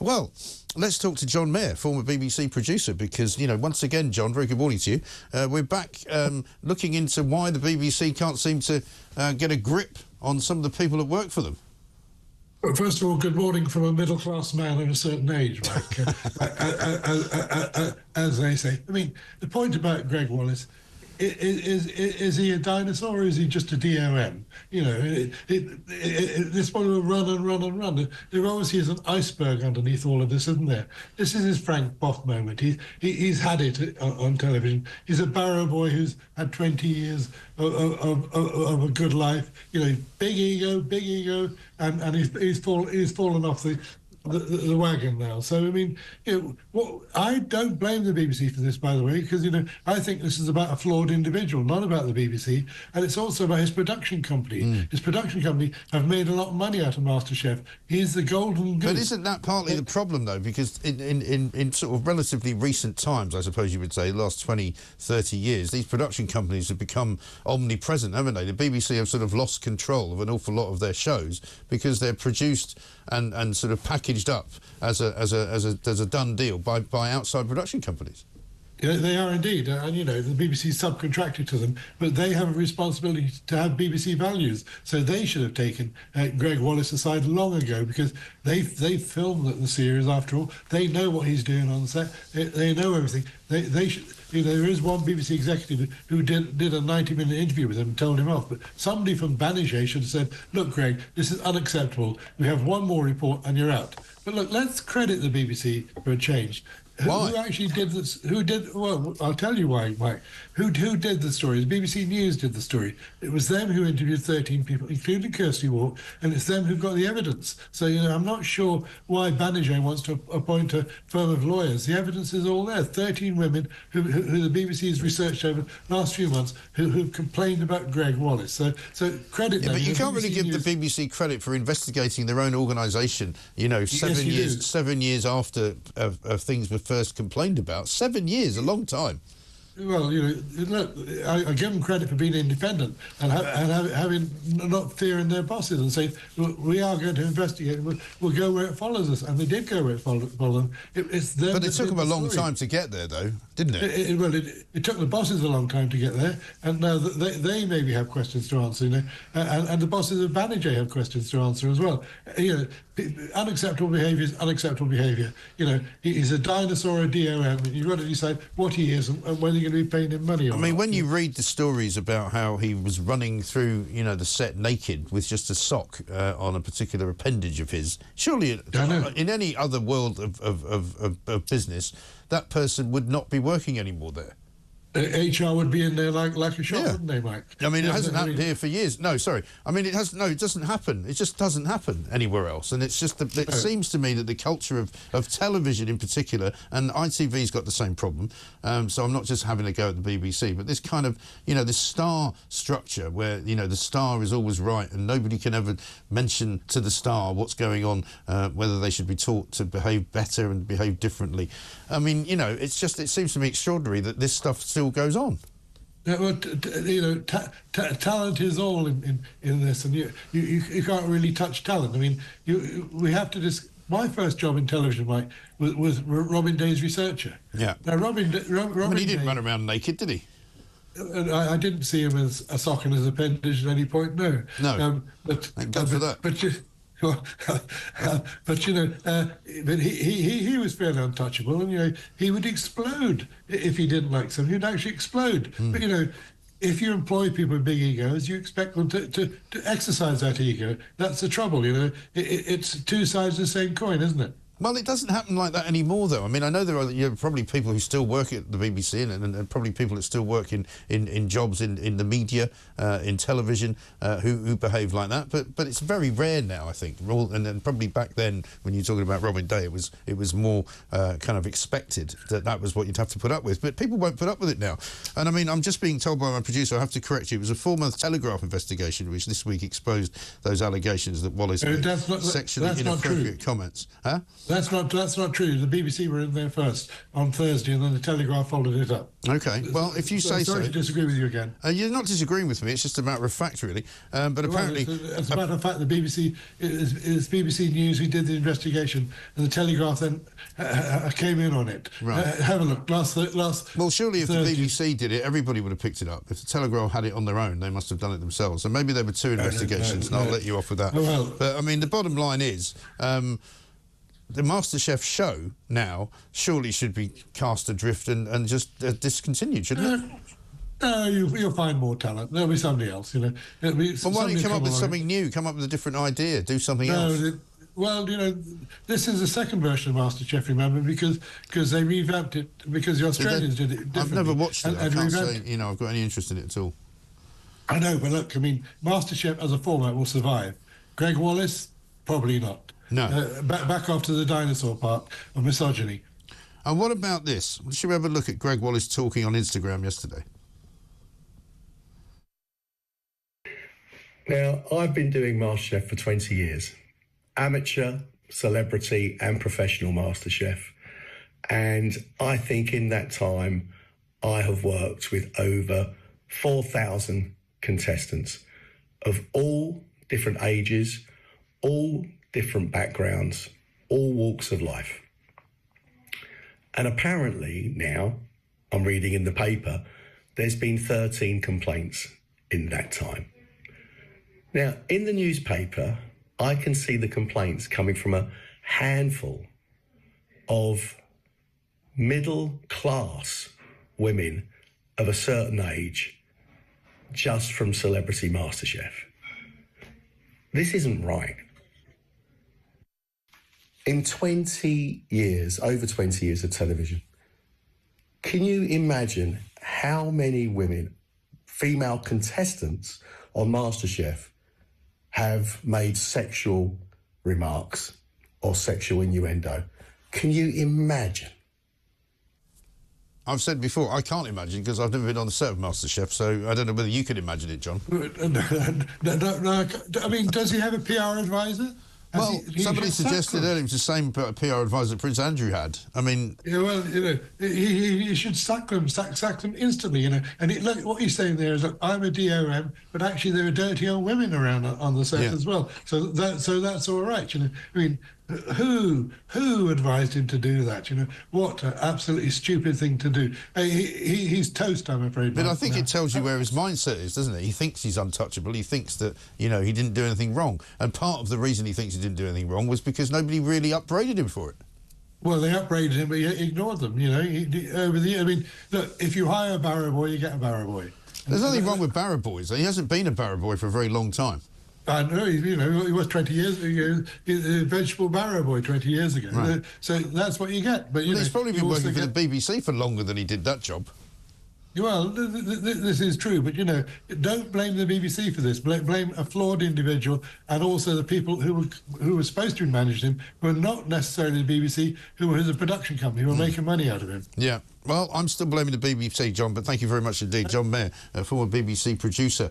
Well, let's talk to John Mair, former BBC producer, because, you know, once again, John, very good morning to you. We're back looking into why the BBC can't seem to get a grip on some of the people that work for them. Well, first of all, good morning from a middle-class man of a certain age, Mike, as they say. I mean, the point about Gregg Wallace, is he a dinosaur or is he just a DOM? You know, this one will run and run and run. There obviously is an iceberg underneath all of this, isn't there? This is his Frank Boff moment. He's had it on television. He's a Barrow boy who's had 20 years of a good life. You know, big ego, and he's fallen off the wagon now. So, I mean, you know, I don't blame the BBC for this, by the way, because, you know, I think this is about a flawed individual, not about the BBC, and it's also about his production company. His production company have made a lot of money out of MasterChef. He's the golden goose. But isn't that partly the problem, though? Because in sort of relatively recent times, I suppose you would say, the last 20, 30 years, these production companies have become omnipresent, haven't they? The BBC have sort of lost control of an awful lot of their shows because they're produced and sort of packaged up as a done deal by outside production companies. Yeah, they are indeed, and you know, the BBC subcontracted to them, but they have a responsibility to have BBC values. So they should have taken Gregg Wallace aside long ago, because they filmed the series. After all, they know what he's doing on the set. They know everything. They should. You know, there is one BBC executive who did a 90-minute interview with him and told him off. But somebody from Banijay should have said, "Look, Greg, this is unacceptable. We have one more report and you're out." But look, let's credit the BBC for a change. Who actually did this? Who did? Well, I'll tell you why, Mike. Who did the story? The BBC News did the story. It was them who interviewed 13 people, including Kirstie Allsopp, and it's them who've got the evidence. So, you know, I'm not sure why Banijay wants to appoint a firm of lawyers. The evidence is all there. 13 women who the BBC has researched over the last few months who've complained about Gregg Wallace. So credit them. But you can't really give the BBC credit for investigating their own organisation. You know, 7 years after things were first complained about. 7 years, a long time. Well, you know, look, I give them credit for being independent and having not fearing their bosses and saying, we are going to investigate, we'll go where it follows us. And they did go where it followed them. It's them. But it took them a long time to get there, though, didn't it? It took the bosses a long time to get there, and now they maybe have questions to answer, you know, and the bosses of Banijay have questions to answer as well. You know, unacceptable behaviour is unacceptable behaviour. You know, he's a dinosaur or a DOM, and you've got to decide what he is and whether you're going to be paying him money or not. I mean, when you read the stories about how he was running through, you know, the set naked with just a sock on a particular appendage of his, surely in any other world of business, that person would not be working anymore there. HR would be in there like a shot, wouldn't they, Mike? I mean, it hasn't happened here for years. No, sorry. I mean, it doesn't happen. It just doesn't happen anywhere else. And it's just it seems to me that the culture of television in particular, and ITV's got the same problem, so I'm not just having a go at the BBC, but this kind of, you know, this star structure where, you know, the star is always right and nobody can ever mention to the star what's going on, whether they should be taught to behave better and behave differently. I mean, you know, it seems to me extraordinary that this stuff still goes on. Yeah, well, you know, talent is all in this, and you can't really touch talent. I mean, we have to just. My first job in television, Mike, was Robin Day's researcher. Yeah. Now, Robin he didn't run around naked, did he? I didn't see him as a sock in his appendage at any point. No. No. Thank God for that. But you know, but he was fairly untouchable, and you know, he would explode if he didn't like something. He'd actually explode. But you know, if you employ people with big egos, you expect them to exercise that ego. That's the trouble, you know. It's two sides of the same coin, isn't it? Well, it doesn't happen like that anymore, though. I mean, I know there are probably people who still work at the BBC and probably people that still work in jobs in the media, in television, who behave like that. But it's very rare now, I think. And then probably back then, when you're talking about Robin Day, it was more kind of expected that was what you'd have to put up with. But people won't put up with it now. And I mean, I'm just being told by my producer, I have to correct you, it was a 4-month Telegraph investigation which this week exposed those allegations that Wallace made sexually inappropriate comments. Huh? That's not true. The BBC were in there first on Thursday, and then the Telegraph followed it up. Okay. Well, if you say so. Sorry to disagree with you again. You're not disagreeing with me. It's just a matter of fact, really. But apparently, as a matter of fact, the BBC is BBC News who did the investigation, and the Telegraph then came in on it. Right. Have a look. Well, surely if Thursday. the BBC did it, everybody would have picked it up. If the Telegraph had it on their own, they must have done it themselves. So maybe there were two investigations, and I'll let you off with that. Well, but I mean, the bottom line is. The MasterChef show now surely should be cast adrift and just discontinued, shouldn't it? No, you'll find more talent. There'll be somebody else, you know. Well, why don't you come up with something new? Come up with a different idea. Do something else. Well, you know, this is the second version of MasterChef, remember, because they revamped it, because the Australians did it differently. I've never watched it. I can't say, you know, I've got any interest in it at all. I know, but look, I mean, MasterChef as a format will survive. Gregg Wallace, probably not. No. Back off to the dinosaur park of misogyny. And what about this? Should we have a look at Gregg Wallace talking on Instagram yesterday? Now, I've been doing MasterChef for 20 years. Amateur, celebrity and professional MasterChef. And I think in that time, I have worked with over 4,000 contestants of all different ages, all different backgrounds, all walks of life. And apparently now, I'm reading in the paper, there's been 13 complaints in that time. Now, in the newspaper, I can see the complaints coming from a handful of middle-class women of a certain age just from Celebrity MasterChef. This isn't right. In 20 years, over 20 years of television, can you imagine how many women, female contestants on MasterChef, have made sexual remarks or sexual innuendo? Can you imagine? I've said before, I can't imagine because I've never been on the set of MasterChef, so I don't know whether you could imagine it, John. No, I mean, does he have a PR advisor? Well, somebody suggested earlier it's the same PR advisor that Prince Andrew had. I mean... Yeah, well, you know, he should sack them instantly, you know. And look, what he's saying there is, look, I'm a DOM, but actually there are dirty old women around on the set as well. So that's all right, you know. I mean, who advised him to do that? You know, what an absolutely stupid thing to do. He's toast, I'm afraid. But I think it tells you where his mindset is, doesn't it? He thinks he's untouchable. He thinks that, you know, he didn't do anything wrong. And part of the reason he thinks he didn't do anything wrong was because nobody really upbraided him for it. Well, they upbraided him, but he ignored them, you know. Over the years, I mean, look, if you hire a barrow boy, you get a barrow boy. There's nothing wrong with barrow boys. He hasn't been a barrow boy for a very long time. I know, you know, he was 20 years ago, a vegetable barrow boy 20 years ago. Right. So that's what you get. But he's probably been working for the BBC for longer than he did that job. Well, this is true, but, you know, don't blame the BBC for this. Blame a flawed individual and also the people who were supposed to manage him, who are not necessarily the BBC, who were the production company, who were making money out of him. Yeah. Well, I'm still blaming the BBC, John, but thank you very much indeed. John Mair, a former BBC producer.